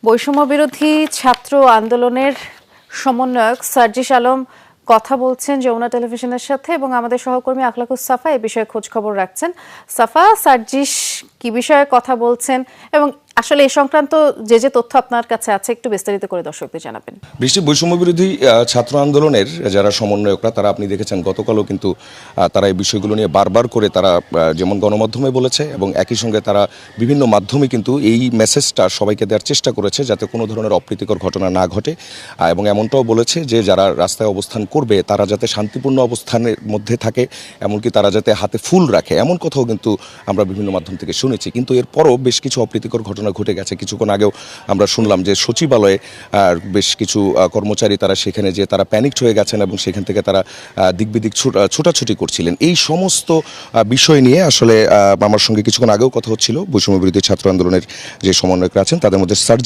বৈষম্য বিরোধী ছাত্র আন্দোলনের সমন্বয়ক সার্জিস আলম কথা বলছেন যমুনা টেলিভিশনের সাথে এবং আমাদের সহকর্মী আখলাকুস সাফা এই বিষয়ে খোঁজ খবর রাখছেন। সাফা, সার্জিস কি বিষয়ে কথা বলছেন এবং আসলে এই সংক্রান্ত যে তথ্য আপনার কাছে আছে একটু বিস্তারিত করে দর্শকদের জানাবেন। বৈষম্য বিরোধী ছাত্র আন্দোলনের যারা সমন্বয়করা তারা আপনি দেখেছেন গতকালও কিন্তু তারা এই বিষয়গুলো নিয়ে বারবার করে তারা যেমন গণমাধ্যমে বলেছে এবং একই সঙ্গে তারা বিভিন্ন মাধ্যমে কিন্তু এই মেসেজটা সবাইকে দেওয়ার চেষ্টা করেছে যাতে কোনো ধরনের অপ্রীতিকর ঘটনা না ঘটে এবং এমনটাও বলেছে যে যারা রাস্তায় অবস্থান করবে তারা যাতে শান্তিপূর্ণ অবস্থানের মধ্যে থাকে, এমনকি তারা যাতে হাতে ফুল রাখে, এমন কথাও কিন্তু আমরা বিভিন্ন মাধ্যম থেকে শুনেছি। কিন্তু এরপরও বেশ কিছু অপ্রীতিকর ঘটনা ঘটে গেছে। কিছুক্ষণ আগেও আমরা শুনলাম যে সচিবালয়ে বেশ কিছু কর্মচারী তারা সেখানে যে তারা প্যানিকড হয়ে গেছেন এবং সেখান থেকে তারা দিক বিদিক ছোটাছুটি করছিলেন। এই সমস্ত বিষয় নিয়ে আসলে আমার সঙ্গে কিছুক্ষণ আগেও কথা হচ্ছিল বৈষম্য বিরোধী ছাত্র আন্দোলনের যে সমন্বয়করা আছেন তাদের মধ্যে সার্জিস